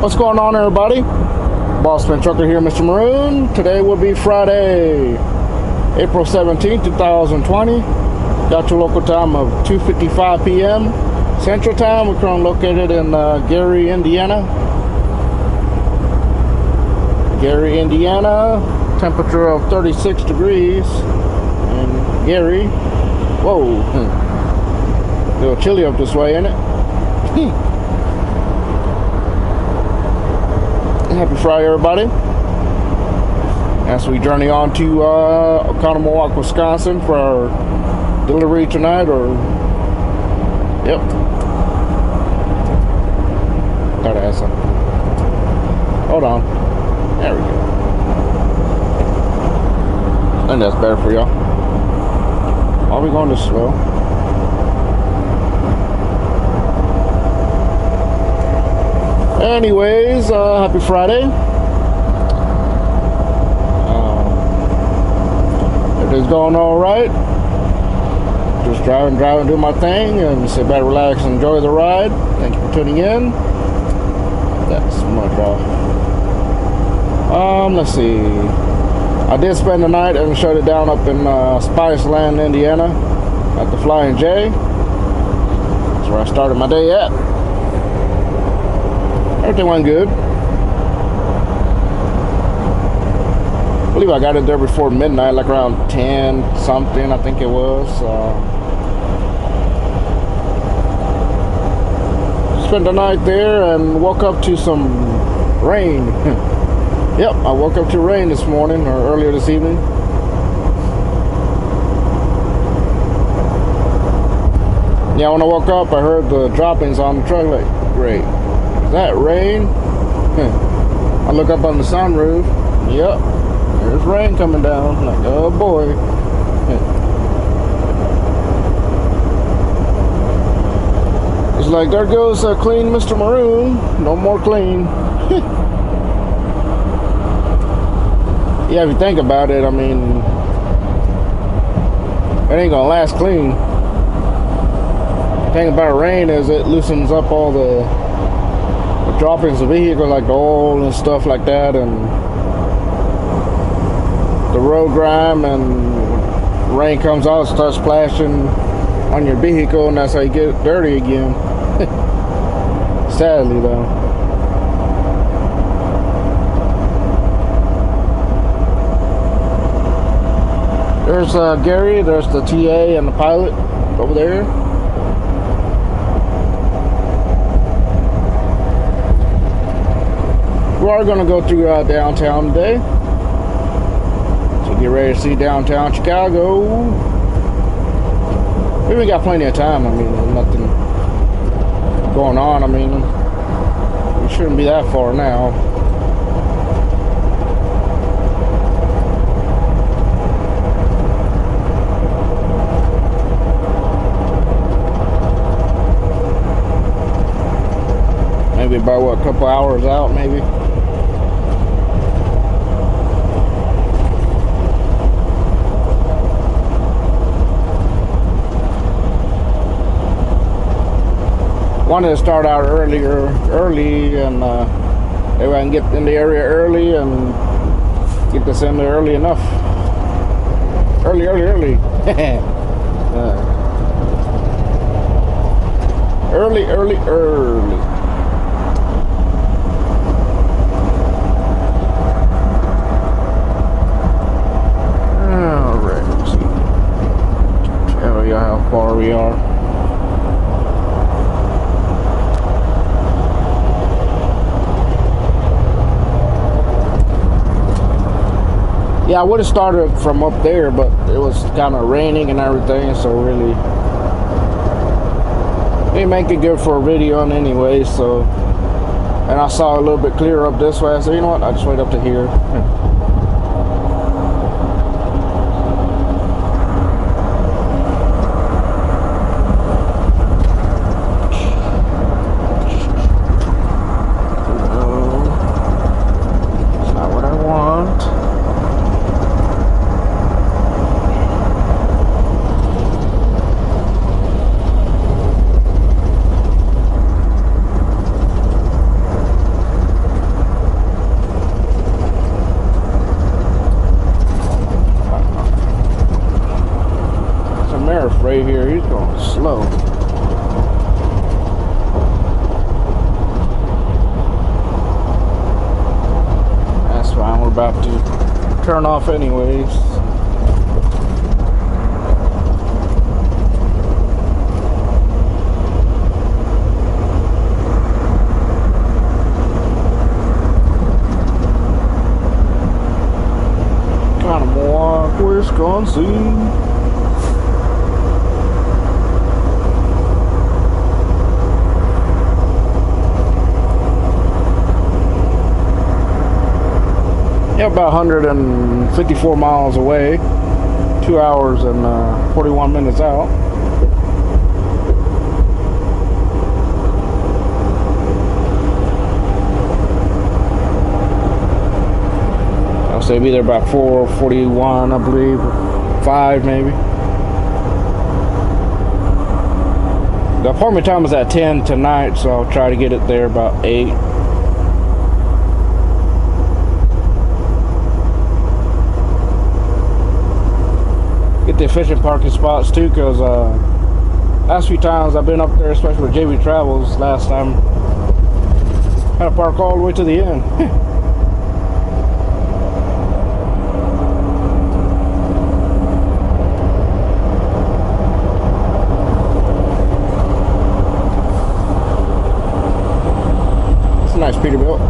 What's going on, everybody? Bossman Trucker here, Mr. Maroon. Today will be Friday, April 17th, 2020. Got your local time of 2:55 p.m. Central Time. We're currently located in Gary, Indiana. Gary, Indiana. Temperature of 36 degrees in Gary. Whoa. A little chilly up this way, ain't it? Happy Friday, everybody. As we journey on to Oconomowoc, Wisconsin for our delivery tonight, yep. Gotta ask something. Hold on. There we go. I think that's better for y'all. Why are we going this slow? Anyways, happy Friday. Everything's going all right. Just driving, doing my thing, and sit back, relax, and enjoy the ride. Thank you for tuning in. That's much off. Let's see. I did spend the night and shut it down up in Spiceland, Indiana, at the Flying J. That's where I started my day at. Everything went good. I believe I got it there before midnight, like around 10 something, I think it was. Spent the night there and woke up to some rain. Yep, I woke up to rain this morning, or earlier this evening. Yeah, when I woke up, I heard the droppings on the truck, like, great. That rain? I look up on the sunroof. Yep, there's rain coming down. Like, oh boy. It's like, there goes clean Mr. Maroon. No more clean. Yeah, if you think about it, I mean, it ain't gonna last clean. The thing about rain is it loosens up all the droppings of the vehicle, like the oil and stuff like that, and the road grime, and rain comes out, starts splashing on your vehicle, and that's how you get it dirty again. Sadly, though. There's Gary, there's the TA and the pilot over there. We are going to go through downtown today. So get ready to see downtown Chicago. We got plenty of time. I mean, there's nothing going on. I mean, we shouldn't be that far now. Maybe about, what, a couple hours out, maybe. Wanted to start out early, and maybe I can get in the area early and get this in there early enough. Early. Early. Alright, let's see. Tell you how far we are. Yeah, I would have started from up there, but it was kind of raining and everything, so really didn't make it good for a video on anyway. So, and I saw a little bit clearer up this way. I said, you know what? I'll just wait up to here. about to turn off anyways. Conomowoc, Wisconsin. Yeah, about 154 miles away, 2 hours and 41 minutes out. I'll say be there about 4:41, I believe, 5 maybe. The appointment time is at 10 tonight, so I'll try to get it there about 8. Get the efficient parking spots too, because last few times I've been up there, especially with JB Travels last time, had to park all the way to the end. It's a nice Peterbilt.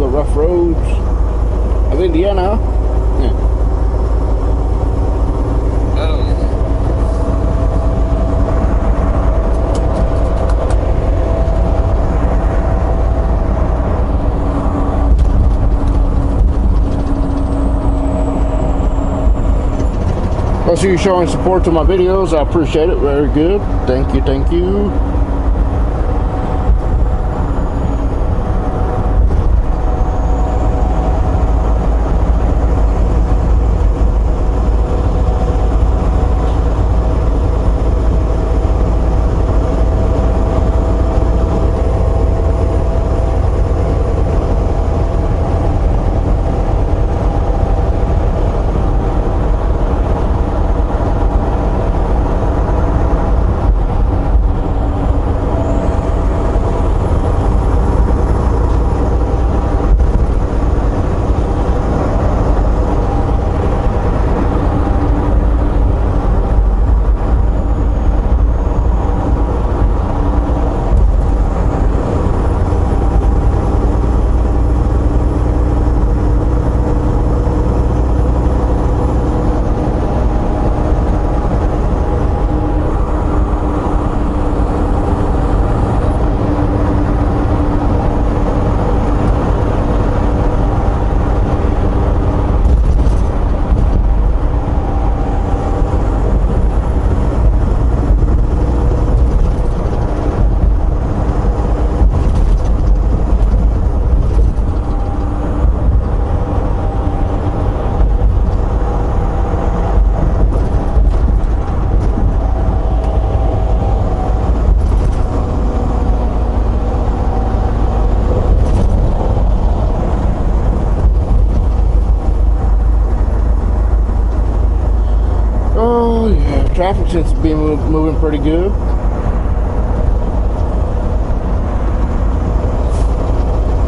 Rough roads of Indiana. Yeah. Most of you showing support to my videos, I appreciate it. Very good. Thank you, thank you. Traffic seems to be moving pretty good.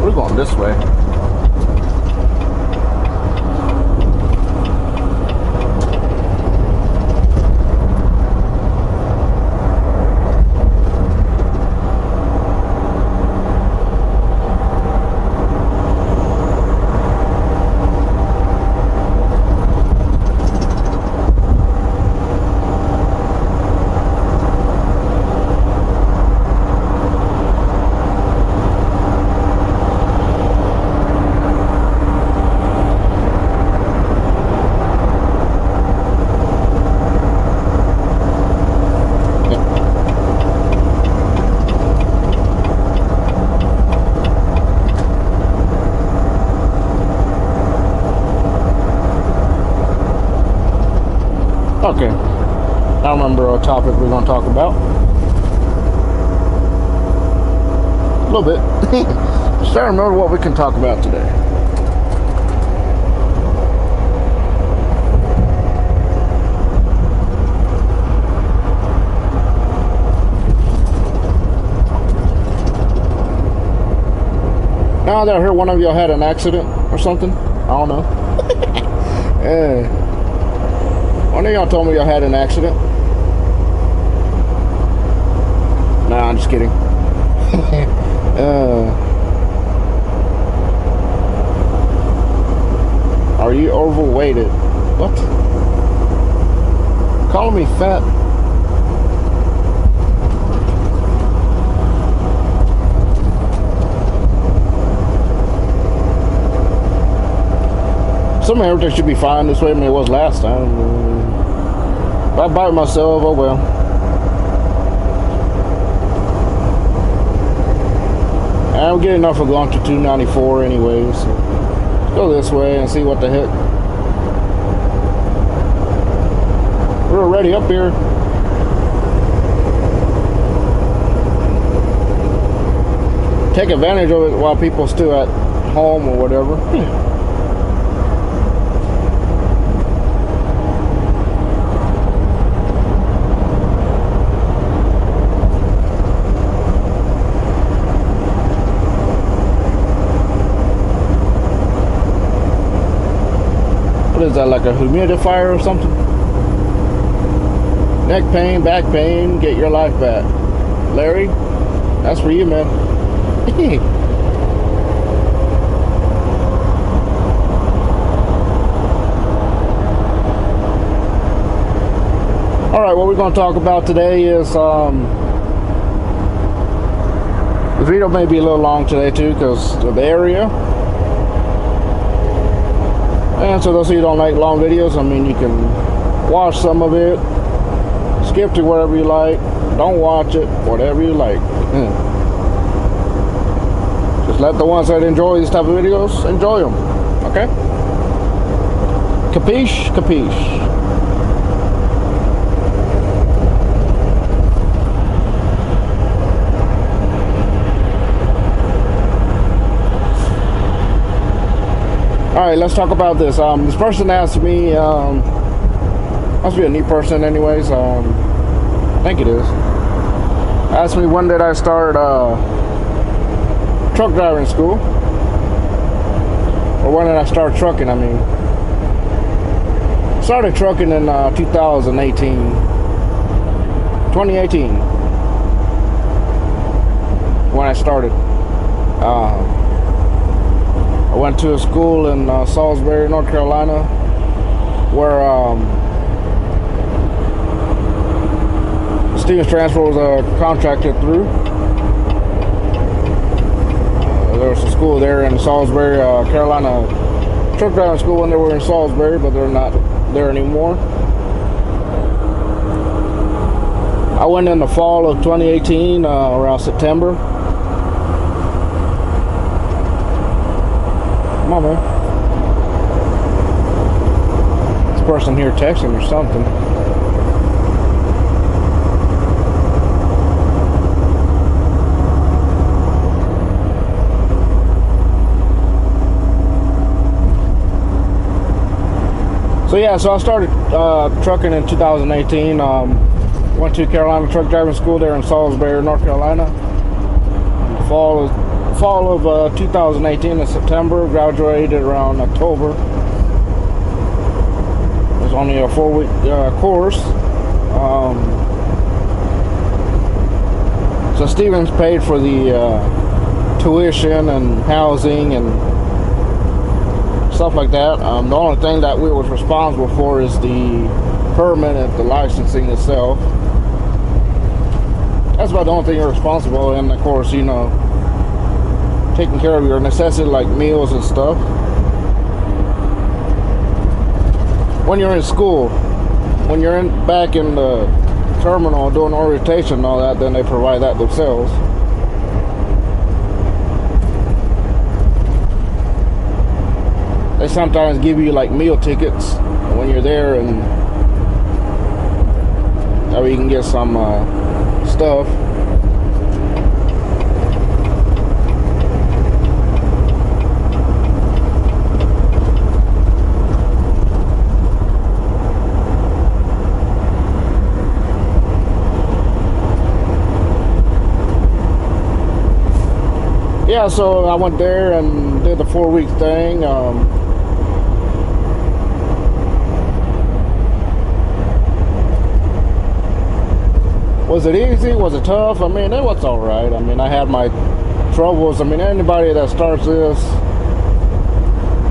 We're going this way. remember a topic we're going to talk about. A little bit. Just trying to remember what we can talk about today. Now that I heard one of y'all had an accident or something, I don't know. Yeah. One of y'all told me y'all had an accident. Nah, I'm just kidding. Are you overweighted? What? Calling me fat? Somehow everything should be fine this way. I mean, it was last time. If I bite myself, oh well. I'm getting enough of going to 294 anyways. So let's go this way and see what the heck. We're already up here. Take advantage of it while people still at home or whatever. What is that, like a humidifier or something? Neck pain, back pain, get your life back. Larry, that's for you, man. All right, what we're going to talk about today is the video may be a little long today too because of the area. And so those of you who don't like long videos, I mean, you can watch some of it, skip to wherever you like, don't watch it, whatever you like. Just let the ones that enjoy these type of videos enjoy them, okay? Capiche? Capiche. All right, let's talk about this. This person asked me, must be a new person anyways, I think it is. Asked me when did I start truck driving school? Or when did I start trucking, I mean. Started trucking in 2018. When I started. I went to a school in Salisbury, North Carolina, where Stevens Transfer was contracted through. There was a school there in Salisbury, Carolina, truck driving school when they were in Salisbury, but they're not there anymore. I went in the fall of 2018, around September. Come on, man. This person here texting or something. So yeah, so I started trucking in 2018. Went to Carolina Truck Driving School there in Salisbury, North Carolina. Fall of 2018 in September, graduated around October. It was only a 4-week course. So Stevens paid for the tuition and housing and stuff like that. The only thing that we was responsible for is the permit and the licensing itself. That's about the only thing you're responsible, and of course, you know, taking care of your necessities like meals and stuff. When you're in school, when you're back in the terminal doing orientation and all that, then they provide that themselves. They sometimes give you like meal tickets when you're there, and That way you can get some stuff. Yeah, so I went there and did the 4-week thing. Was it easy? Was it tough? I mean, it was all right. I mean, I had my troubles. I mean, anybody that starts this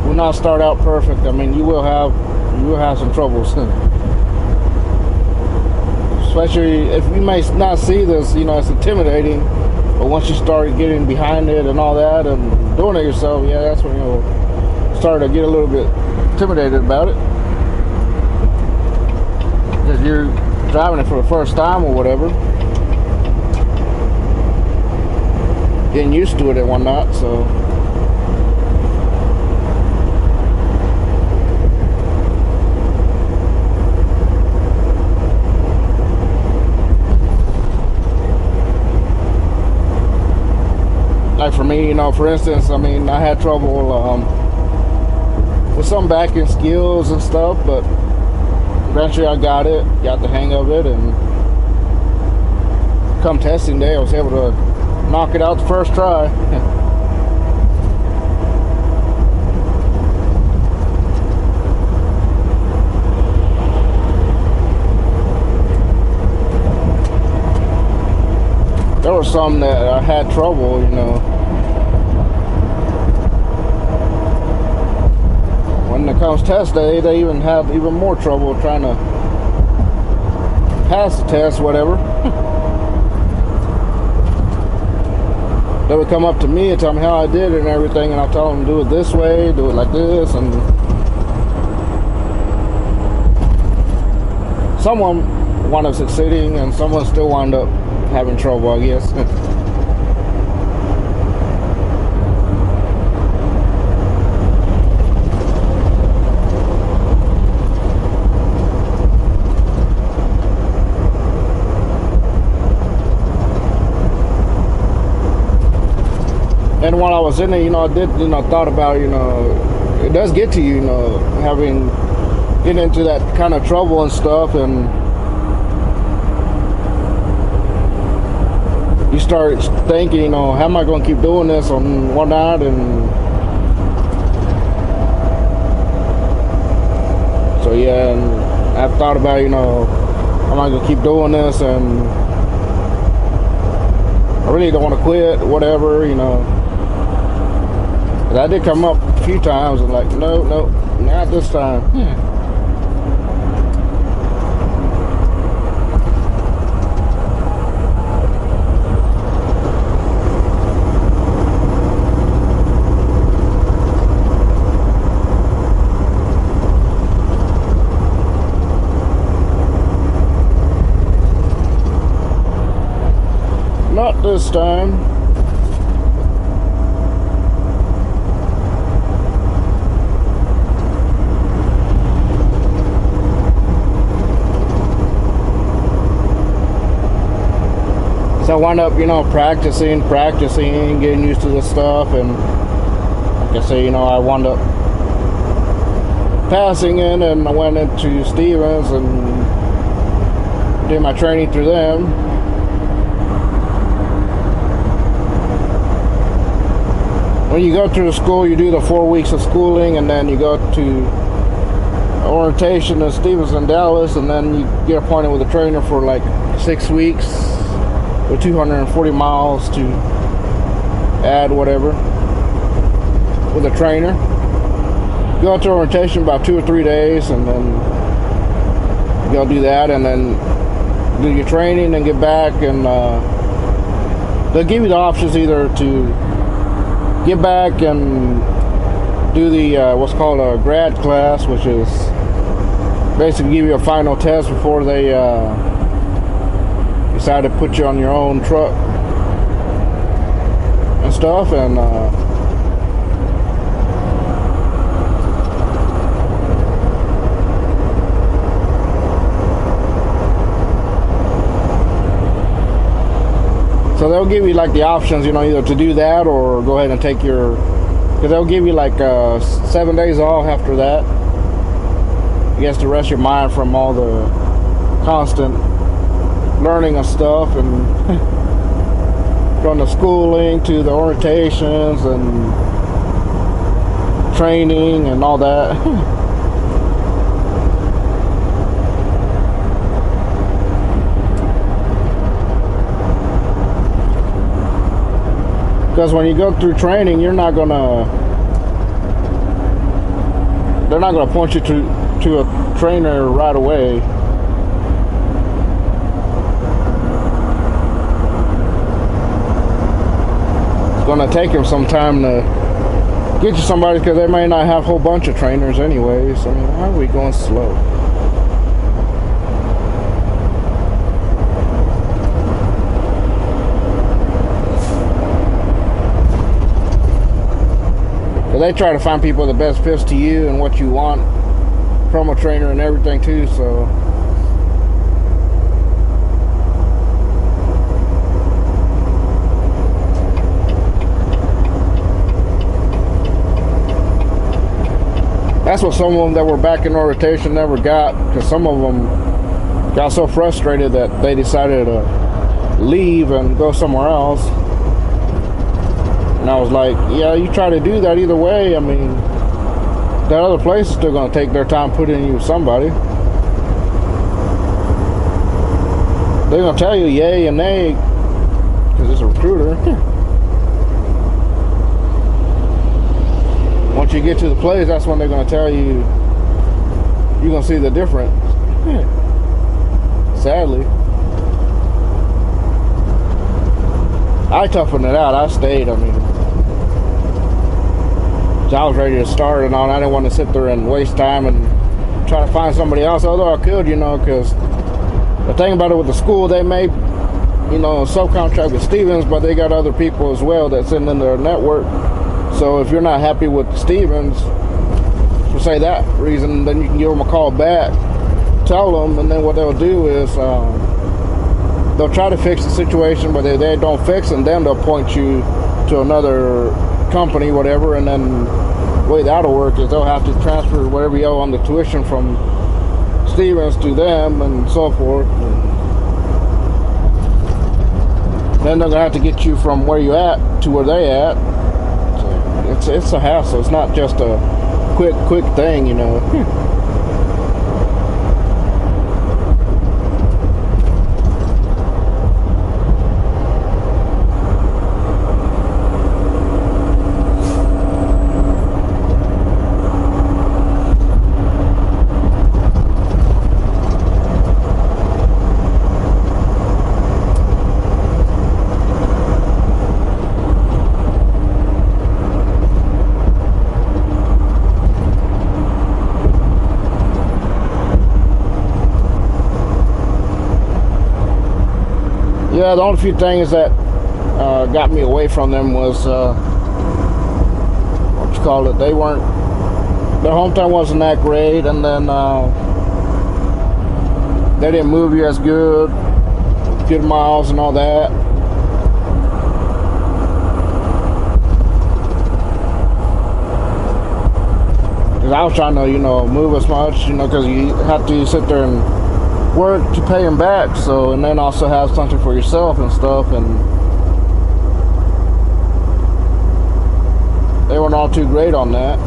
will not start out perfect. I mean, you will have some troubles. Especially if you may not see this, you know, it's intimidating. But once you start getting behind it and all that and doing it yourself, yeah, that's when you'll start to get a little bit intimidated about it. Because you're driving it for the first time or whatever. Getting used to it and whatnot, so. Like for me, you know, for instance, I mean, I had trouble with some backing skills and stuff, but eventually I got the hang of it, and come testing day, I was able to knock it out the first try. There were some that I had trouble, you know. When it comes test day, they even have even more trouble trying to pass the test, whatever. They would come up to me and tell me how I did it and everything, and I'll tell them do it this way, do it like this, and someone wound up succeeding and someone still wound up having trouble, I guess. And while I was in there, you know, I did, you know, thought about, you know, it does get to you, you know, getting into that kind of trouble and stuff, and you start thinking, you know, how am I going to keep doing this and whatnot, and so yeah, and I've thought about, you know, how am I going to keep doing this, and I really don't want to quit, whatever, you know. That did come up a few times, and like, no, not this time. Not this time. So I wound up, you know, practicing, getting used to this stuff, and like I say, you know, I wound up passing in, and I went into Stevens and did my training through them. When you go through the school, you do the 4 weeks of schooling, and then you go to orientation in Stevens and Dallas, and then you get appointed with a trainer for like 6 weeks. With 240 miles to add, whatever, with a trainer. Go out to orientation about 2 or 3 days, and then you go do that, and then do your training and get back, and they'll give you the options either to get back and do the what's called a grad class, which is basically give you a final test before they decide to put you on your own truck and stuff, and So they'll give you like the options, you know, either to do that or go ahead and take your, because they'll give you like 7 days off after that. I guess to rest your mind from all the constant learning of stuff and from the schooling to the orientations and training and all that. Because when you go through training, they're not gonna point you to a trainer right away. It's gonna take them some time to get you somebody, because they may not have a whole bunch of trainers anyways. I mean, why are we going slow? They try to find people that best fits to you and what you want from a trainer and everything too, so that's what some of them that were back in orientation never got, because some of them got so frustrated that they decided to leave and go somewhere else. And I was like, yeah, you try to do that either way. I mean, that other place is still going to take their time putting you with somebody. They're going to tell you yay and nay because it's a recruiter. Once you get to the place, that's when they're going to tell you, you're going to see the difference. Sadly. I toughened it out. I stayed. I mean, I was ready to start and all. And I didn't want to sit there and waste time and try to find somebody else. Although I could, you know, because the thing about it with the school, they may, you know, subcontract with Stevens, but they got other people as well that's in their network. So if you're not happy with Stevens, for say that reason, then you can give them a call back, tell them, and then what they'll do is they'll try to fix the situation, but if they don't fix it, and then they'll point you to another company, whatever, and then the way that'll work is they'll have to transfer whatever you owe on the tuition from Stevens to them and so forth. And then they're gonna have to get you from where you at to where they at. So it's a hassle. It's not just a quick thing, you know. Yeah, the only few things that got me away from them was what you call it. They weren't. Their hometown wasn't that great, and then they didn't move you as good miles and all that. Because I was trying to, you know, move as much, you know, because you have to sit there and work to pay them back, so, and then also have something for yourself and stuff, and they weren't all too great on that.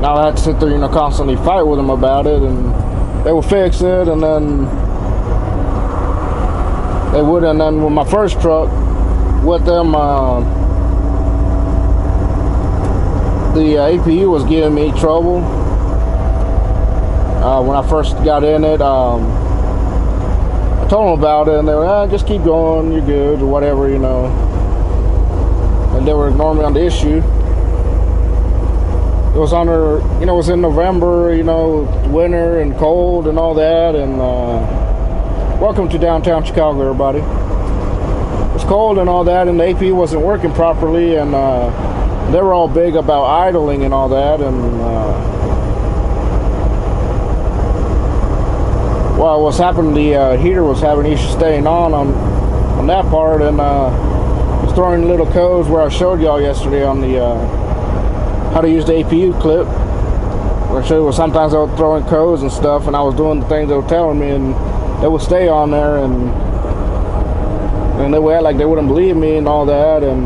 Now I had to sit there, you know, constantly fight with them about it, and they would fix it, and then they would, and then with my first truck, with them, the APU was giving me trouble when I first got in it. I told them about it, and they were, just keep going, you're good, or whatever, you know. And they were ignoring me on the issue. It was under, you know, it was in November, you know, winter and cold and all that, and welcome to downtown Chicago, everybody. It was cold and all that, and the APU wasn't working properly, and they were all big about idling and all that, and well, what's happened, the heater was having issues staying on that part, and was throwing little codes where I showed y'all yesterday on the how to use the APU clip, where I showed you sometimes they were throwing codes and stuff, and I was doing the things they were telling me, and they would stay on there, and they would act like they wouldn't believe me and all that, and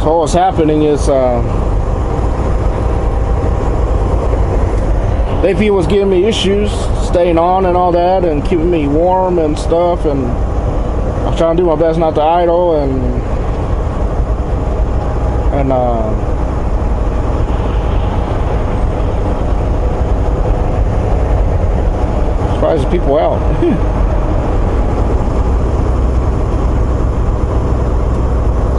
so what's happening is the APU was giving me issues staying on and all that, and keeping me warm and stuff, and I was trying to do my best not to idle, and surprises people out.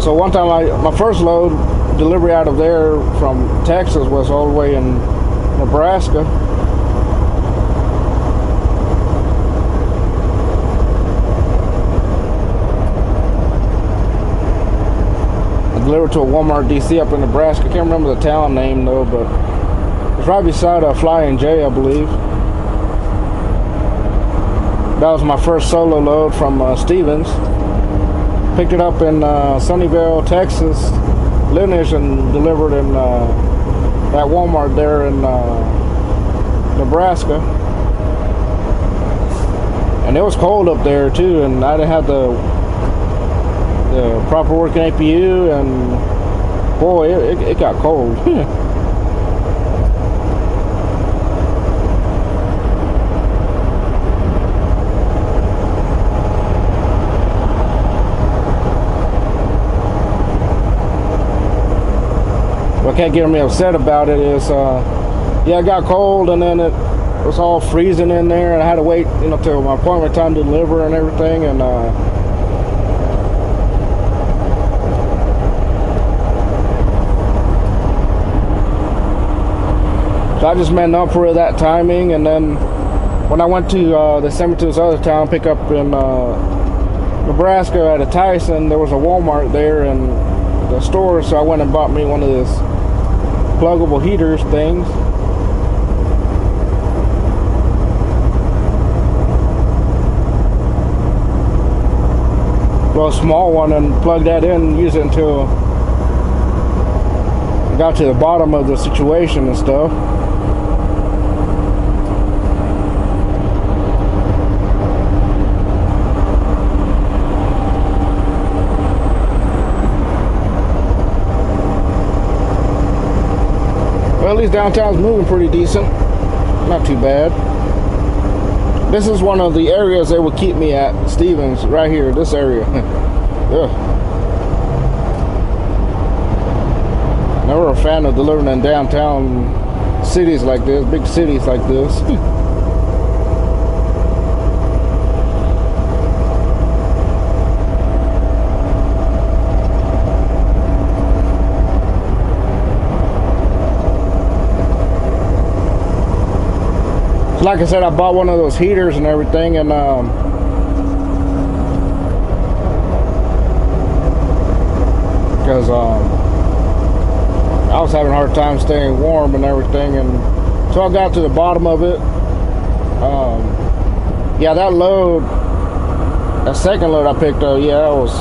So one time, my first load delivery out of there from Texas was all the way in Nebraska. I delivered to a Walmart DC up in Nebraska. I can't remember the town name though, but it's right beside a Flying J, I believe. That was my first solo load from Stevens. Picked it up in Sunnyvale, Texas, Lineage, and delivered in that Walmart there in Nebraska. And it was cold up there too, and I didn't have the proper working APU, and boy, it got cold. What can't get me upset about it is, yeah, it got cold, and then it was all freezing in there, and I had to wait, till my appointment time to deliver and everything, and so I just meant up for that timing. And then when I went to they sent me to this other town, pick up in Nebraska at a Tyson, there was a Walmart there in the store, so I went and bought me one of this pluggable heaters things. Well, a small one, and plug that in and use it until I got to the bottom of the situation and stuff. Well, at least downtown's moving pretty decent. Not too bad. This is one of the areas they would keep me at, Stevens, right here, this area. Never a fan of delivering in downtown cities like this, big cities like this. Like I said, I bought one of those heaters and everything, and because I was having a hard time staying warm and everything, and so I got to the bottom of it. Yeah, that load, that second load I picked up, yeah, that was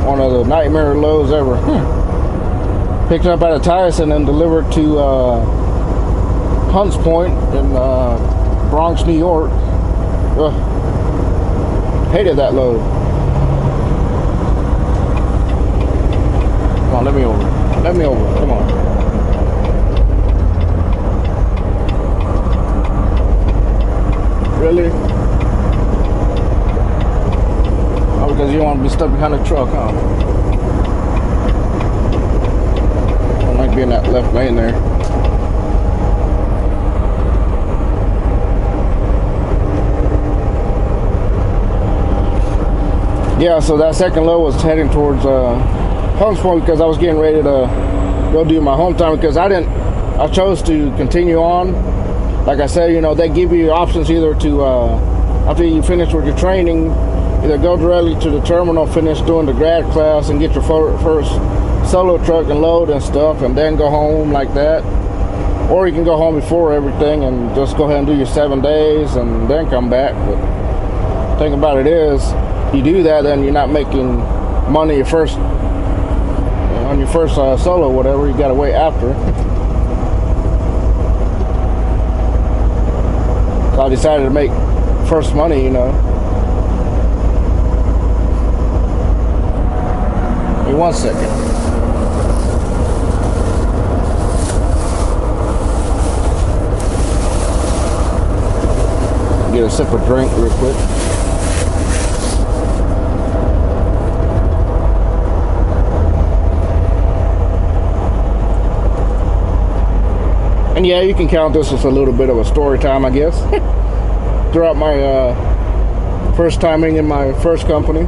one of the nightmare loads ever. Picked it up at a Tyson and delivered to Hunts Point in Bronx, New York. Hated that load. Come on, let me over. Let me over. Come on. Really? Oh, because you don't want to be stuck behind the truck, huh? I might be in that left lane there. Yeah, so that second load was heading towards Hunts Point, because I was getting ready to go do my home time, because I chose to continue on like I said, you know, they give you options either to, after you finish with your training, either go directly to the terminal, finish doing the grad class, and get your first solo truck and load and stuff, and then go home like that. Or you can go home before everything and just go ahead and do your 7 days and then come back. But the thing about it is, you do that, then you're not making money your first on your first solo, whatever. You got to wait after. So I decided to make first money, you know. Give me 1 second. Get a sip of drink real quick. And yeah, you can count this as a little bit of a story time, I guess. Throughout my first timing in my first company.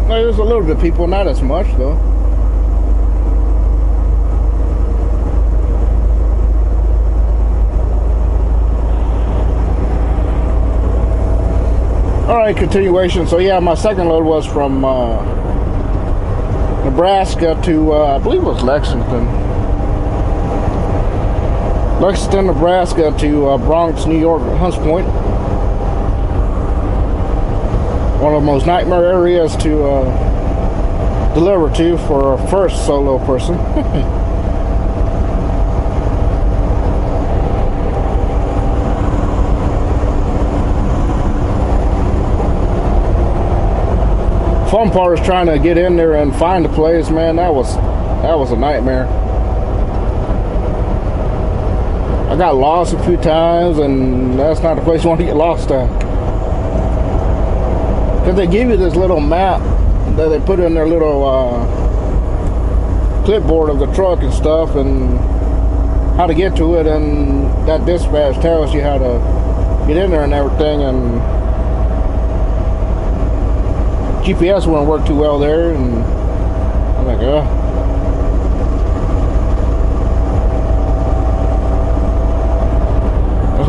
There's a little bit of people, not as much though. Alright, continuation. So yeah, my second load was from Nebraska to, I believe it was Lexington, Nebraska to Bronx, New York, Hunts Point. One of the most nightmare areas to deliver to for a first solo person. Fun part is trying to get in there and find a place, man. That was a nightmare. I got lost a few times, and that's not the place you want to get lost at. Because they give you this little map that they put in their little clipboard of the truck and stuff, and how to get to it, and that dispatch tells you how to get in there and everything, and GPS wouldn't work too well there, and I'm like,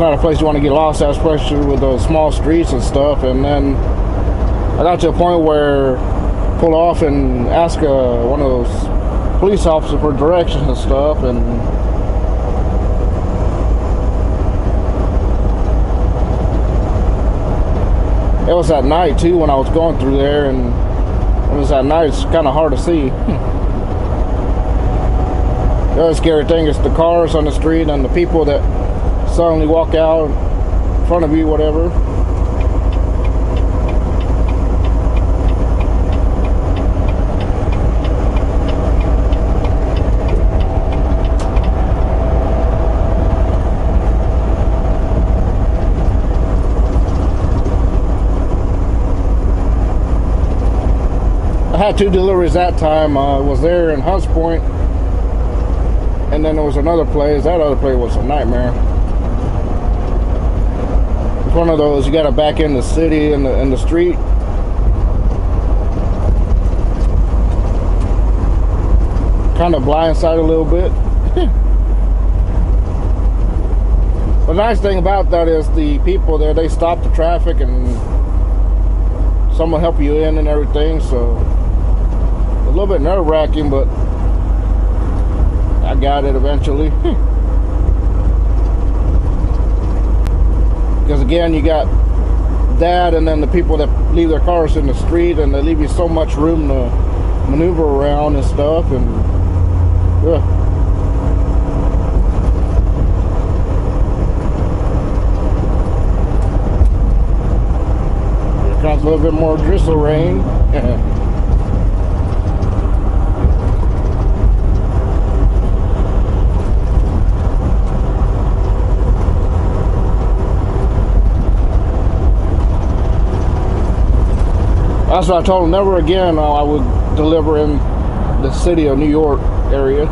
It's not a place you want to get lost at, especially with those small streets and stuff. And then I got to a point where I pulled off and asked one of those police officers for directions and stuff, and it was at night too when I was going through there, and when it was at night, it's kind of hard to see. The other scary thing is the cars on the street and the people that suddenly walk out in front of you, whatever. I had 2 deliveries that time. I was there in Hunts Point, and then there was another place. That other place was a nightmare. It's one of those, you gotta back in the city, in the street. Kind of blindside a little bit. The nice thing about that is the people there, they stop the traffic and someone will help you in and everything, so a little bit nerve-wracking, but I got it eventually. Because again, you got that, and then the people that leave their cars in the street, and they leave you so much room to maneuver around and stuff, and yeah. becomes a little bit more drizzle rain. That's what I told him. Never again I would deliver in the city of New York area.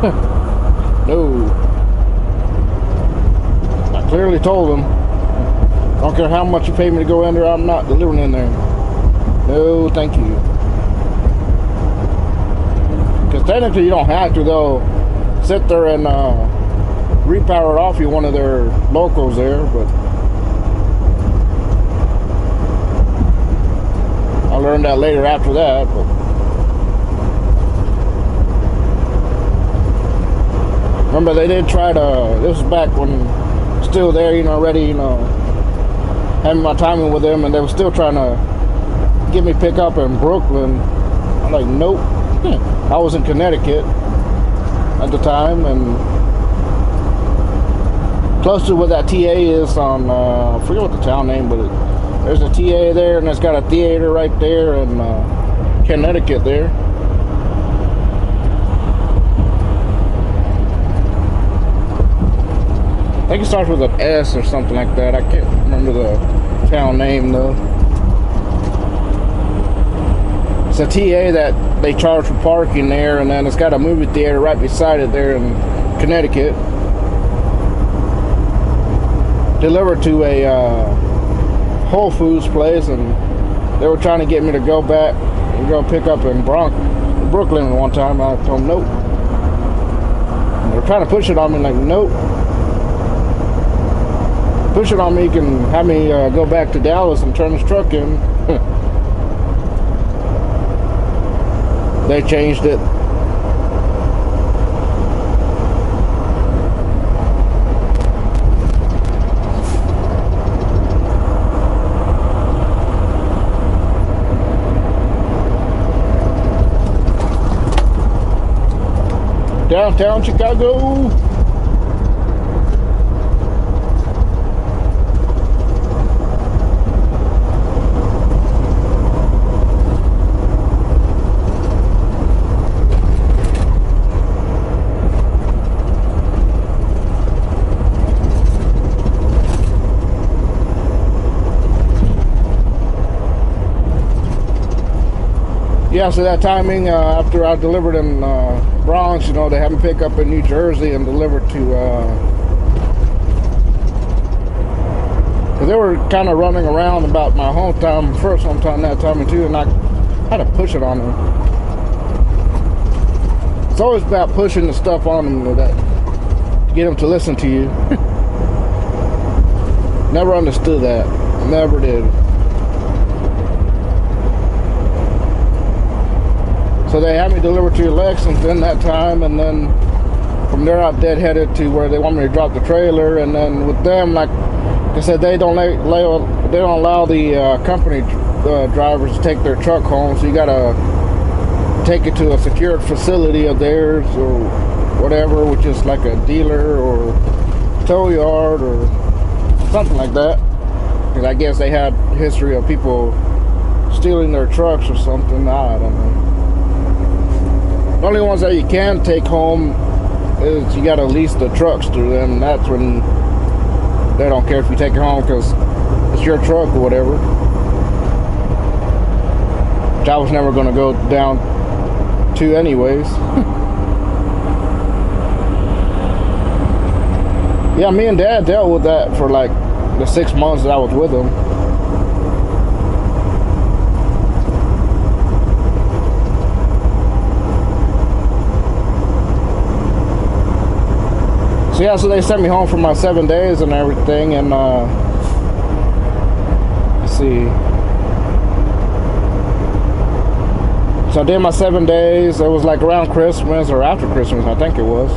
No. I clearly told him, I don't care how much you pay me to go in there, I'm not delivering in there. No, thank you. Because technically you don't have to, though. Sit there and repower it off you, one of their locals there, but I learned that later after that. But remember, they did try to, this was back when still there, already, having my timing with them, and they were still trying to get me pick up in Brooklyn. I'm like, nope. I was in Connecticut at the time, and close to where that TA is on, I forget what the town name, but there's a TA there, and it's got a theater right there in Connecticut there. I think it starts with an S or something like that. I can't remember the town name though. It's a TA that they charge for parking there, and then it's got a movie theater right beside it there in Connecticut. Delivered to a Whole Foods place, and they were trying to get me to go back and go pick up in Brooklyn one time. I told them nope. And they're trying to push it on me, like nope. Push it on me, you can have me go back to Dallas and turn this truck in. They changed it. Downtown Chicago. Yeah, so that timing, after I delivered in Bronx, they had me pick up in New Jersey and delivered to, because they were kind of running around about my first hometown that time too, and I had to push it on them. It's always about pushing the stuff on them to get them to listen to you. Never understood that. Never did. So they had me deliver to Lexington that time, and then from there I deadheaded to where they want me to drop the trailer. And then with them, like I said, they don't allow the company drivers to take their truck home. So you gotta take it to a secured facility of theirs or whatever, which is like a dealer or tow yard or something like that. Because I guess they had history of people stealing their trucks or something. I don't know. The only ones that you can take home is you gotta lease the trucks through them, and that's when they don't care if you take it home because it's your truck or whatever. Which I was never gonna go down to anyways. Yeah, me and Dad dealt with that for like the 6 months that I was with them. So yeah, so they sent me home for my 7 days and everything, and let's see. So I did my 7 days. It was like around Christmas or after Christmas, I think it was.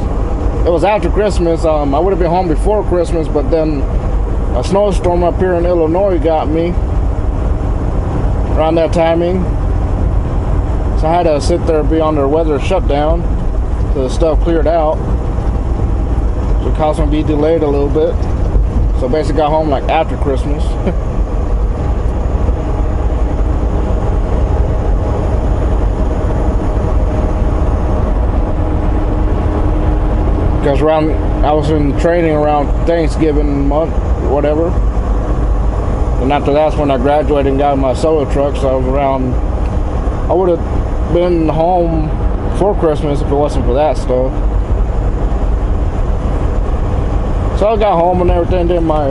It was after Christmas. I would have been home before Christmas, but then a snowstorm up here in Illinois got me around that timing. So I had to sit there and be on their weather shutdown till the stuff cleared out. So it caused me to be delayed a little bit. So basically got home like after Christmas. because I was in training around Thanksgiving month, whatever. And after that's when I graduated and got my solo truck. So I would have been home for Christmas if it wasn't for that stuff. So I got home and everything, did my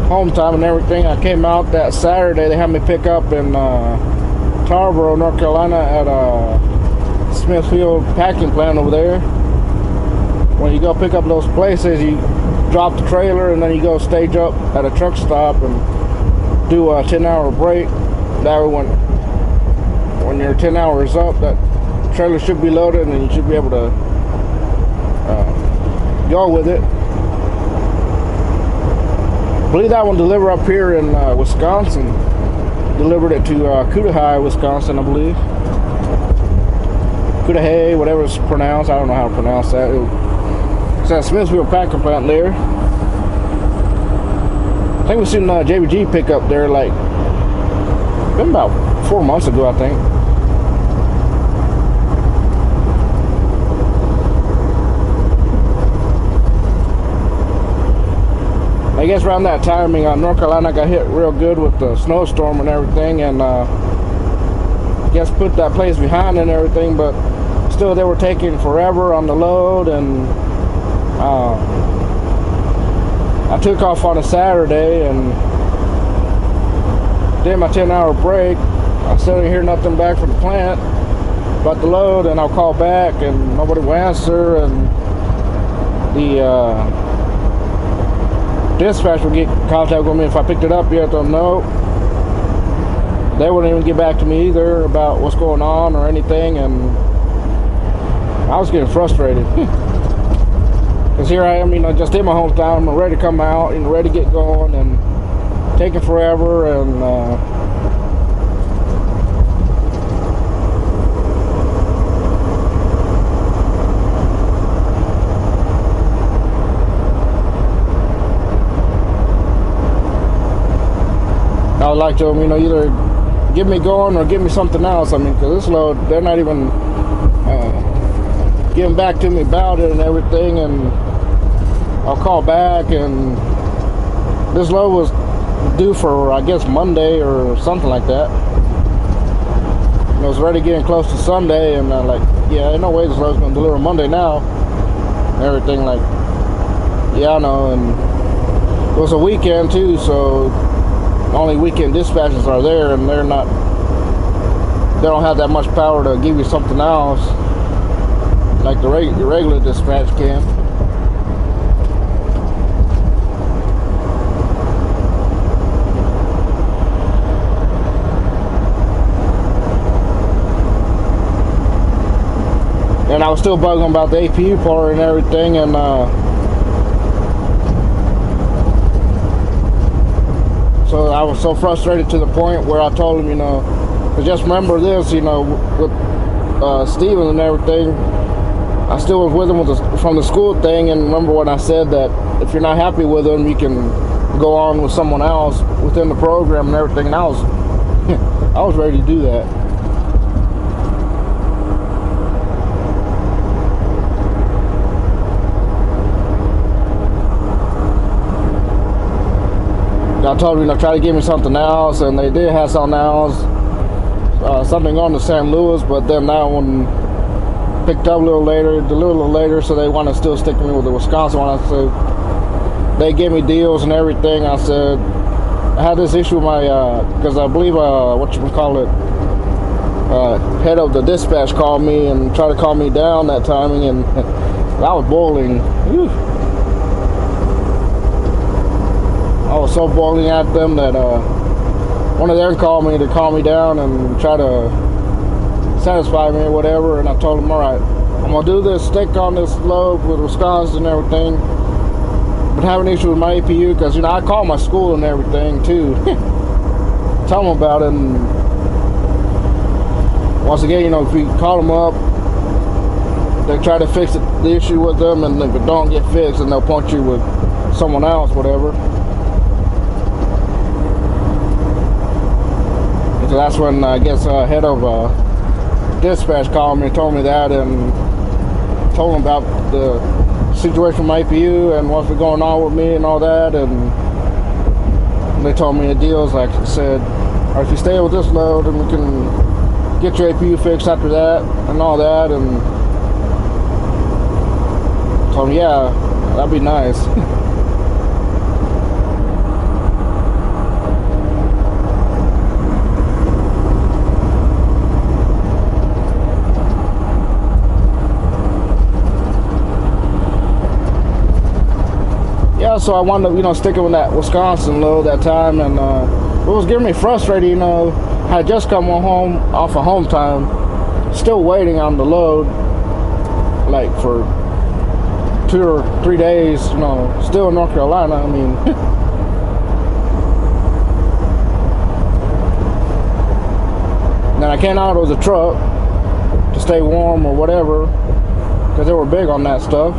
home time and everything. I came out that Saturday. They had me pick up in Tarboro, North Carolina at Smithfield packing plant over there. When you go pick up those places, you drop the trailer and then you go stage up at a truck stop and do a 10-hour break. That way when your 10 hours up, that trailer should be loaded and you should be able to go with it. I believe that one delivered up here in Wisconsin. Delivered it to Cudahy, Wisconsin, I believe. Cudahy, whatever it's pronounced. I don't know how to pronounce that. It's at Smithfield packing plant there. I think we seen JBG pick up there like been about 4 months ago, I think. I guess around that time, North Carolina got hit real good with the snowstorm and everything, and I guess put that place behind and everything, but still they were taking forever on the load, and I took off on a Saturday and did my 10-hour break. I still didn't hear nothing back from the plant about the load, and I'll call back and nobody will answer, and the dispatch would get in contact with me if I picked it up yet. No, they wouldn't even get back to me either about what's going on or anything, and I was getting frustrated. Because here I am, I just did my hometown, I'm ready to come out, ready to get going, and taking forever, and I would like to them, either get me going or give me something else. Because this load, they're not even getting back to me about it and everything, and I'll call back, and this load was due for, I guess, Monday or something like that. It was already getting close to Sunday, and I'm like, yeah, ain't no way this load's gonna deliver Monday now. And everything, like, yeah, I know, and it was a weekend too, so only weekend dispatches are there, and they don't have that much power to give you something else like the regular dispatch can. And I was still bugging about the APU part and everything, and so I was so frustrated to the point where I told him, but just remember this, with Steven and everything, I still was with him from the school thing, and remember when I said that if you're not happy with him, you can go on with someone else within the program and everything, and I was ready to do that. I told them, try to give me something else, and they did have something else, something on to St. Louis, but then that one picked up a little later, so they want to still stick with me with the Wisconsin one. I said, they gave me deals and everything. I said, I had this issue with my, because I believe, head of the dispatch called me and tried to calm me down that timing, and I was boiling. Whew. I was so boiling at them that one of them called me to calm me down and try to satisfy me or whatever, and I told them, all right, I'm gonna do this, stick on this load with Wisconsin and everything, but having an issue with my APU, because I call my school and everything too. Tell them about it, and once again, if we call them up, they try to fix the issue with them, and if it don't get fixed, then they'll point you with someone else, whatever. So that's when I guess head of dispatch called me and told me that, and told them about the situation with my APU and what's been going on with me and all that, and they told me the deals, like I said, or if you stay with this load, then we can get your APU fixed after that and all that, and told me, yeah, that'd be nice. Yeah, so I wound up, sticking with that Wisconsin load that time, and it was getting me frustrated, I had just come home off of home time, still waiting on the load, like for 2 or 3 days, still in North Carolina. I mean, then I came out with a truck to stay warm or whatever, because they were big on that stuff.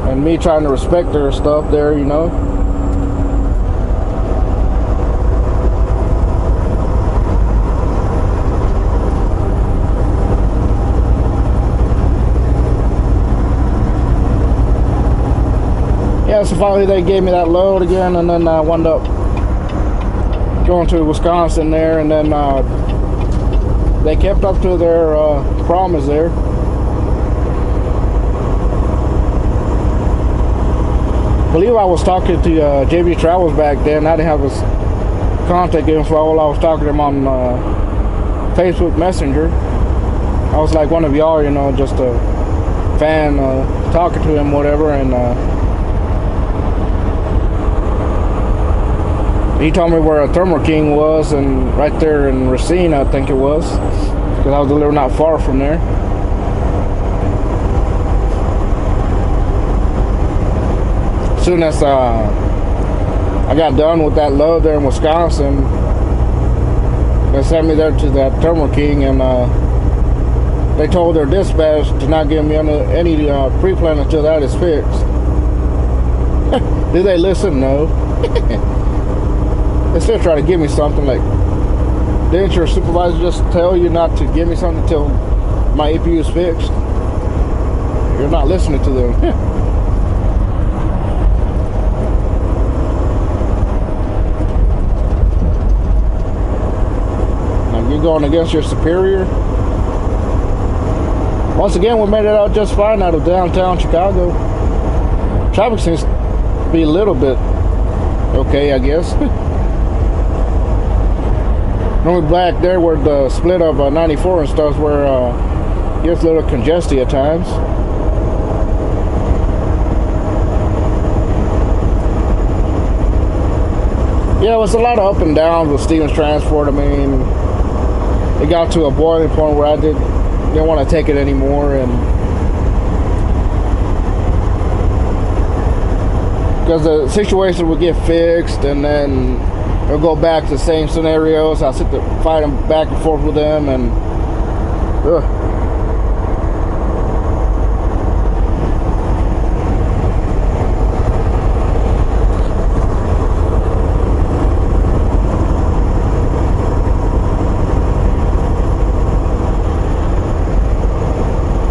And me trying to respect their stuff there, Yeah, so finally they gave me that load again, and then I wound up going to Wisconsin there, and then they kept up to their promise there. I believe I was talking to JB Travels back then. I didn't have his contact info. I was talking to him on Facebook Messenger. I was like one of y'all, just a fan, talking to him, whatever, and he told me where a Thermo King was, and right there in Racine, I think it was, because I was delivering not far from there. As soon as I got done with that load there in Wisconsin, they sent me there to that Thermo King, and they told their dispatch to not give me any pre-plan until that is fixed. Do they listen? No. They still try to give me something. Like, didn't your supervisor just tell you not to give me something until my APU is fixed? You're not listening to them. You're going against your superior. Once again, we made it out just fine out of downtown Chicago. Traffic seems to be a little bit okay, I guess. Normally back there where the split of 94 and stuff, where it gets a little congested at times. Yeah, it was a lot of up and downs with Stevens Transport. I mean, it got to a boiling point where I didn't want to take it anymore, and because the situation would get fixed, and then it'll go back to the same scenarios. I'll sit there fighting back and forth with them, and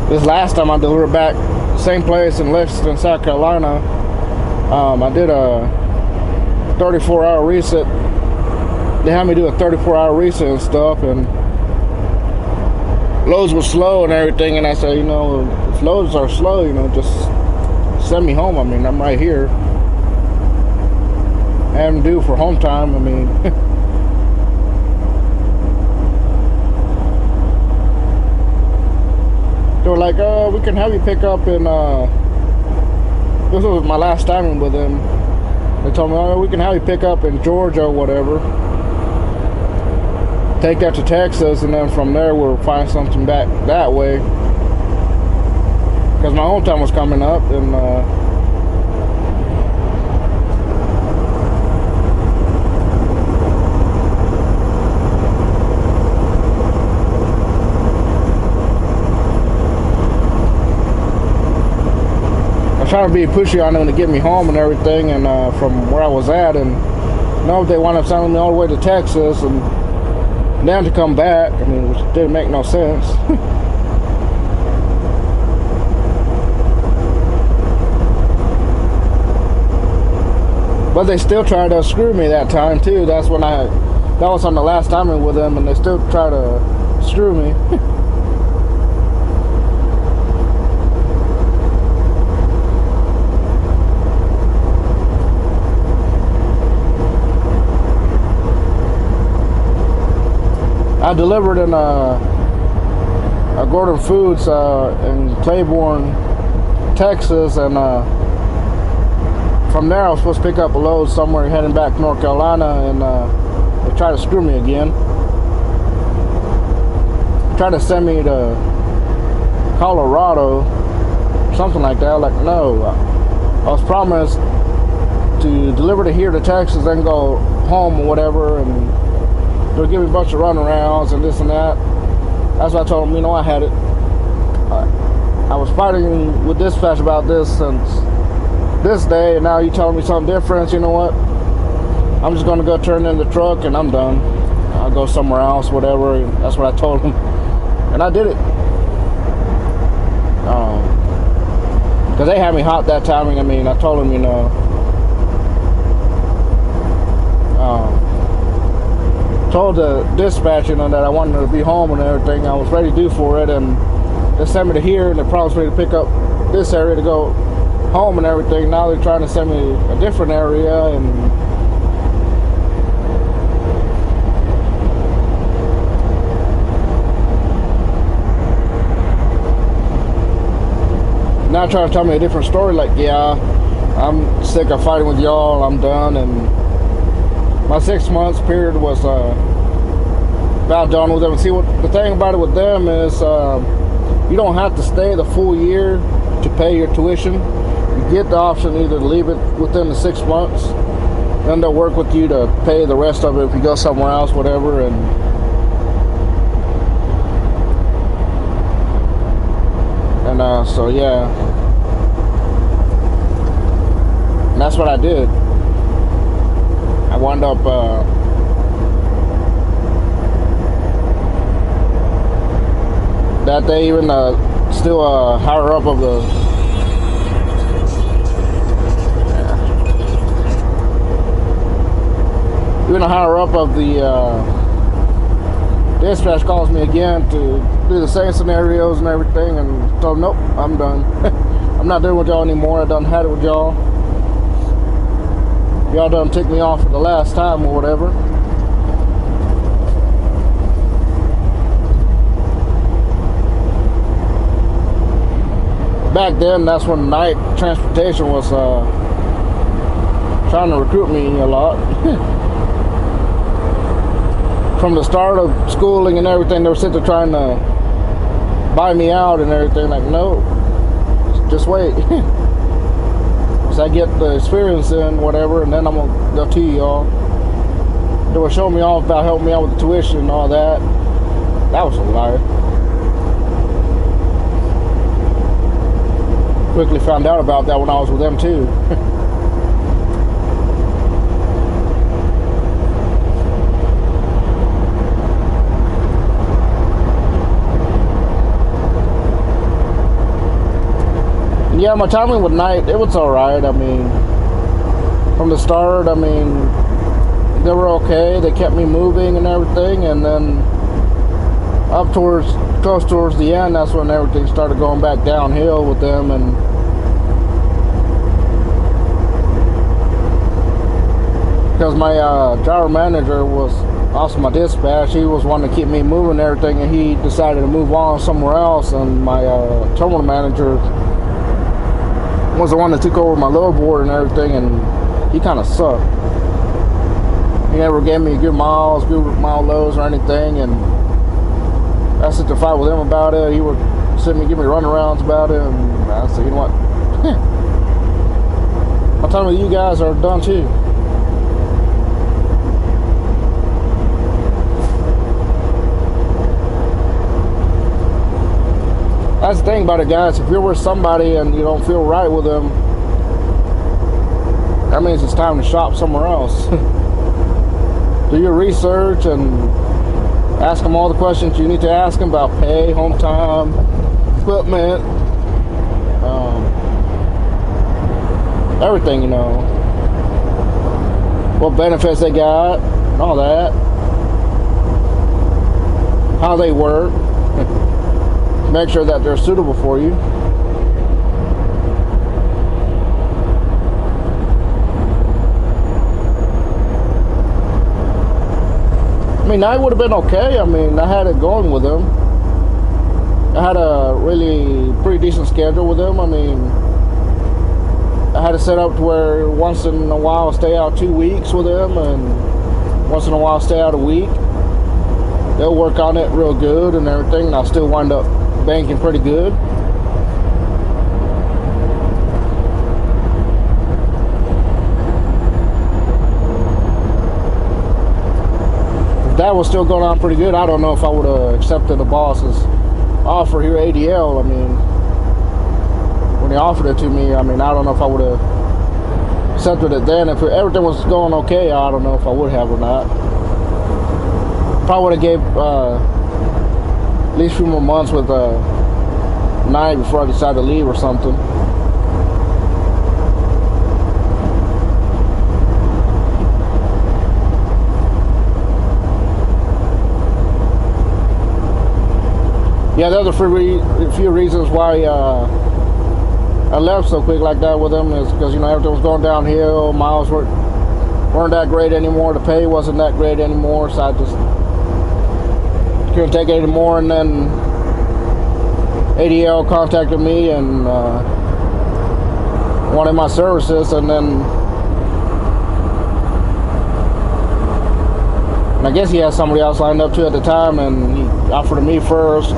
this last time I delivered back, same place in Lexington, South Carolina, I did a 34-hour reset. They had me do a 34-hour reset and stuff, and loads were slow and everything, and I said, if loads are slow, just send me home. I mean, I'm right here. I'm due for home time. I mean, they were like, we can have you pick up in, this was my last time with them. They told me, we can have you pick up in Georgia or whatever. Take that to Texas, and then from there we'll find something back that way. Because my home time was coming up, and trying to be pushy on them to get me home and everything, and from where I was at, and they wound up sending me all the way to Texas and then to come back. I mean, which didn't make no sense. But they still tried to screw me that time too. That was on the last time I'm with them, and they still try to screw me. I delivered in a Gordon Foods in Claiborne, Texas, and from there I was supposed to pick up a load somewhere heading back to North Carolina, and they tried to screw me again. Tried to send me to Colorado, something like that. Like, no, I was promised to deliver to here to Texas, then go home or whatever, and they'll give me a bunch of runarounds and this and that. That's what I told them. You know, I had it. I was fighting with dispatch about this since this day, and now you telling me something different. You know what? I'm just gonna go turn in the truck and I'm done. I'll go somewhere else, whatever. And that's what I told them, and I did it. Because they had me hot that timing. I mean, I told them, you know, told the dispatch, you know, that I wanted to be home and everything. I was ready to do for it, and they sent me to here, and they promised me to pick up this area to go home and everything. Now they're trying to send me a different area, and now trying to tell me a different story. Like, yeah, I'm sick of fighting with y'all. I'm done, and my 6 months period was about done with them. And see, what the thing about it with them is, you don't have to stay the full year to pay your tuition. You get the option either to leave it within the 6 months, then they'll work with you to pay the rest of it if you go somewhere else, whatever. And so yeah, and that's what I did. I wound up that they even still higher up of the even a higher up of the dispatch calls me again to do the same scenarios and everything, and told them, nope, I'm done. I'm not doing with y'all anymore. I done had it with y'all. Y'all done ticked me off for the last time or whatever. Back then, that's when night transportation was trying to recruit me a lot. From the start of schooling and everything, they were sitting there trying to buy me out and everything. Like, no, just wait. So I get the experience in whatever, and then I'm gonna go to y'all. They were showing me all about helping me out with the tuition and all that. That was a lie. Quickly found out about that when I was with them too. Yeah, my timing with night, it was alright. I mean, from the start, I mean, they were okay. They kept me moving and everything, and then up close towards the end, that's when everything started going back downhill with them. And because my driver manager was also my dispatch, he was wanting to keep me moving and everything, and he decided to move on somewhere else, and my terminal manager was the one that took over my load board and everything, and he kind of sucked. He never gave me good mile loads or anything, and I sit to fight with him about it. He would give me runarounds about it, and I said, you know what? My time with you guys are done too. That's the thing about it, guys. If you're with somebody and you don't feel right with them, that means it's time to shop somewhere else. Do your research and ask them all the questions you need to ask them about pay, home time, equipment, everything, you know. what benefits they got, and all that, how they work, make sure that they're suitable for you. I mean, I would have been okay. I mean, I had it going with them. I had a really pretty decent schedule with them. I mean, I had it set up to where once in a while I stay out 2 weeks with them, and once in a while I stay out a week. They'll work on it real good and everything, and I'll still wind up banking pretty good. If that was still going on pretty good, I don't know if I would have accepted the boss's offer here at ADL. I mean, when he offered it to me, I mean, I don't know if I would have accepted it then. If everything was going okay, I don't know if I would have or not. Probably would have gave at least a few more months with Knight before I decided to leave or something. Yeah, there's a few reasons why I left so quick like that with them is because, you know, everything was going downhill. Miles weren't that great anymore. The pay wasn't that great anymore, so I just couldn't take it anymore. And then ADL contacted me and wanted my services, and then I guess he had somebody else lined up too at the time, and he offered me first.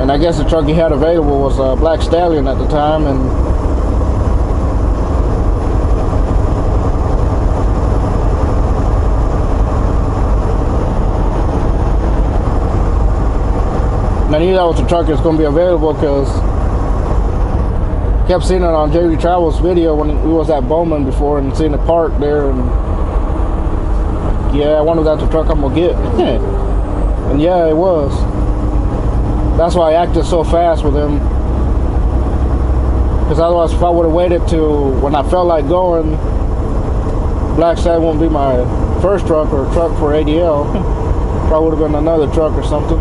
And I guess the truck he had available was a Black Stallion at the time, and I knew that was the truck that's going to be available because I kept seeing it on JV Travels video when we was at Bowman before and seeing it parked there, and yeah, I wonder if that's the truck I'm going to get. And yeah, it was. That's why I acted so fast with him, because otherwise if I would have waited to when I felt like going, Black Stallion wouldn't be my first truck or truck for ADL. Probably would have been another truck or something.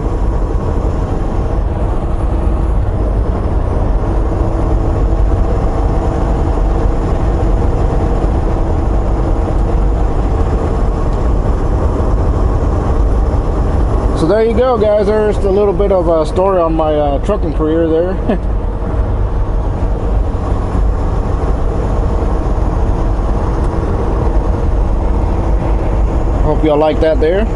So there you go, guys. There's a little bit of a story on my trucking career there. Hope y'all like that there.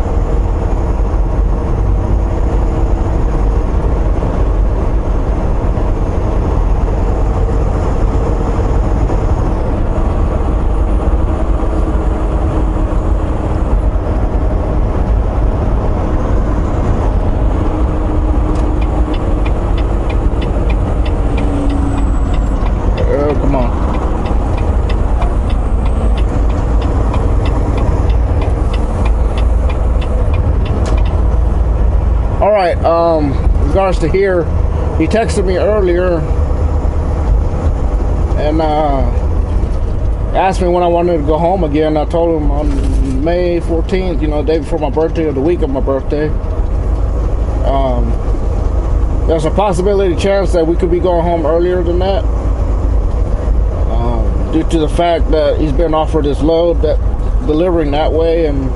Regards to here, he texted me earlier and asked me when I wanted to go home again. I told him on May 14th, you know, the day before my birthday or the week of my birthday. There's a possibility chance that we could be going home earlier than that, due to the fact that he's been offered this load that delivering that way, and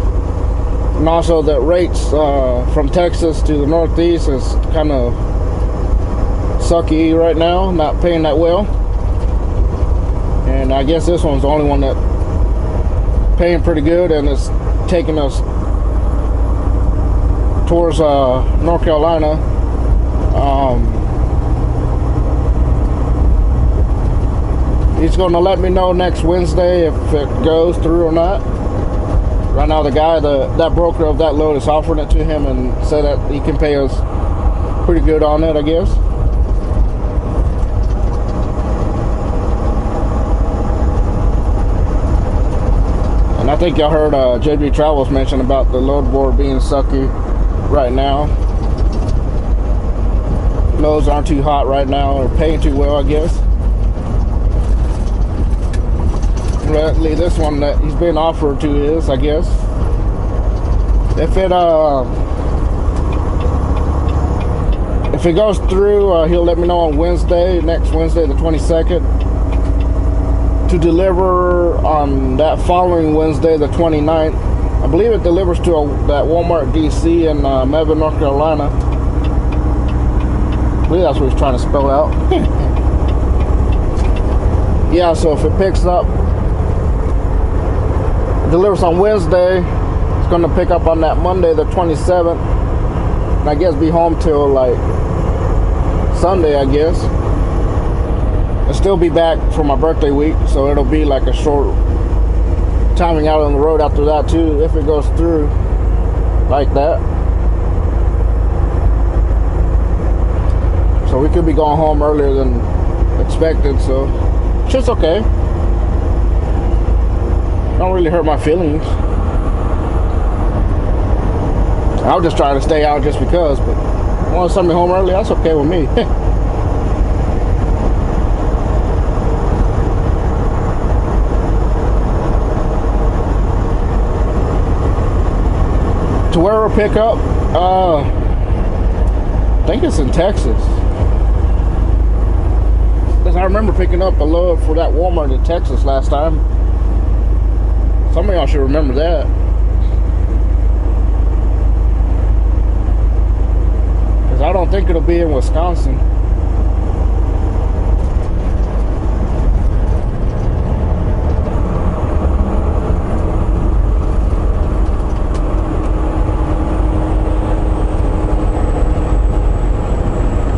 also that rates from Texas to the Northeast is kind of sucky right now, not paying that well. And I guess this one's the only one that paying pretty good, and it's taking us towards North Carolina. He's going to let me know next Wednesday if it goes through or not. Right now, the guy, that broker of that load is offering it to him and said that he can pay us pretty good on it, I guess. And I think y'all heard JB Travels mention about the load board being sucky right now. Loads aren't too hot right now, or paying too well, I guess. definitely this one that he's been offered to is, I guess. If it goes through, he'll let me know on Wednesday, next Wednesday, the 22nd, to deliver on that following Wednesday, the 29th. I believe it delivers to that Walmart DC in Mebane, North Carolina. I believe that's what he's trying to spell out. Yeah, so if it picks up, delivers on Wednesday, it's going to pick up on that Monday, the 27th. And I guess be home till like Sunday, I guess. I'll still be back for my birthday week, so it'll be like a short timing out on the road after that too, if it goes through like that. So we could be going home earlier than expected, so it's just okay. Don't really hurt my feelings. I'll just try to stay out just because, but if you want to send me home early, that's okay with me. To where we'll pick up, I think it's in Texas. I remember picking up a load for that Walmart in Texas last time. Some of y'all should remember that. Because I don't think it'll be in Wisconsin.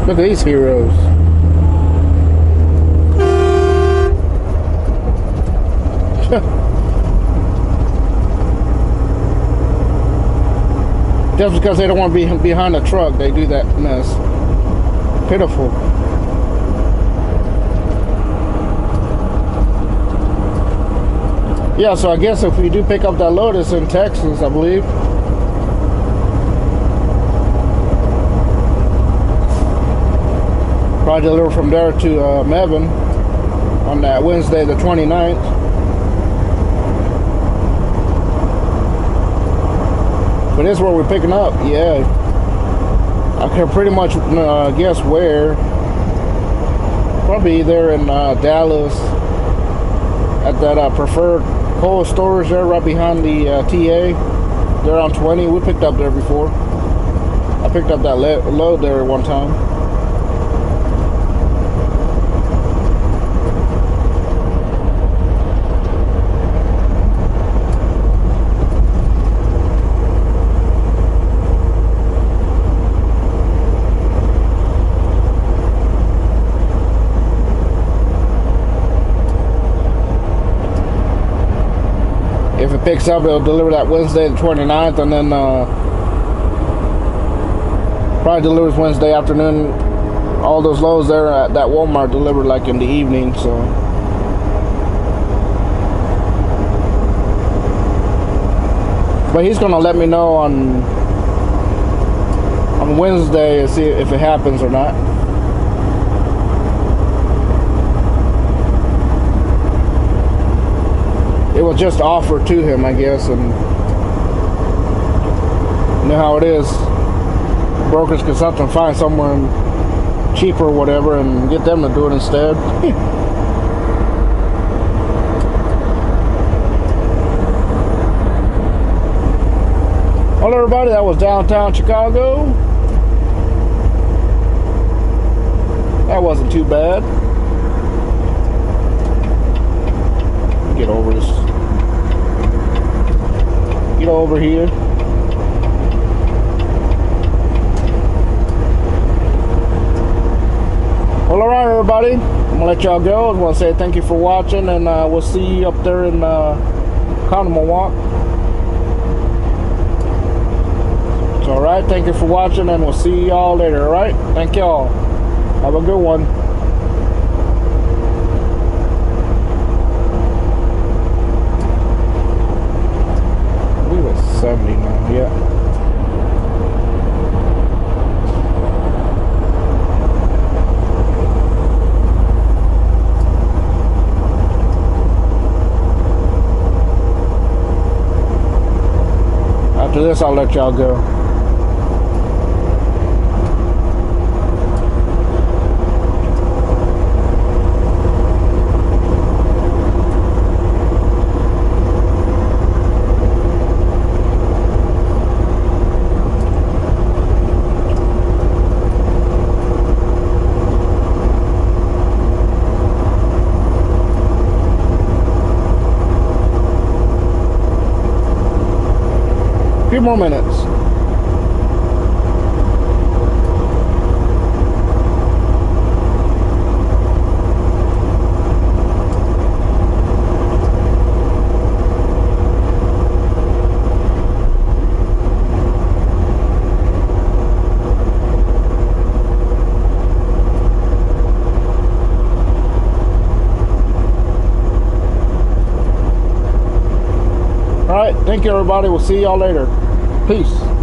Look at these heroes. Just because they don't want to be behind a truck, they do that mess. Pitiful. Yeah, so I guess if we do pick up that load, it's in Texas, I believe. Probably deliver from there to Mebane on that Wednesday, the 29th. But this is where we're picking up, yeah. I can pretty much guess where. Probably there in Dallas at that Preferred Cold Storage there right behind the TA. They're on 20. We picked up there before. I picked up that load there one time. If it picks up, it'll deliver that Wednesday the 29th, and then probably delivers Wednesday afternoon. All those loads there at that Walmart delivered like in the evening, so. But he's gonna let me know on Wednesday and see if it happens or not. It was just offered to him, I guess, and you know how it is. Brokers can sometimes find someone cheaper or whatever and get them to do it instead. Well, everybody, that was downtown Chicago. That wasn't too bad. Get over this. Get over here. Well, alright, everybody. I'm gonna let y'all go. I just want to say thank you for watching, and we'll see you up there in Conomowoc. It's alright. Thank you for watching, and we'll see y'all later. Alright? Thank y'all. Have a good one. I believe it's 70 now, yeah. After this, I'll let y'all go. Few more minutes. All right, thank you everybody. We'll see y'all later. Peace.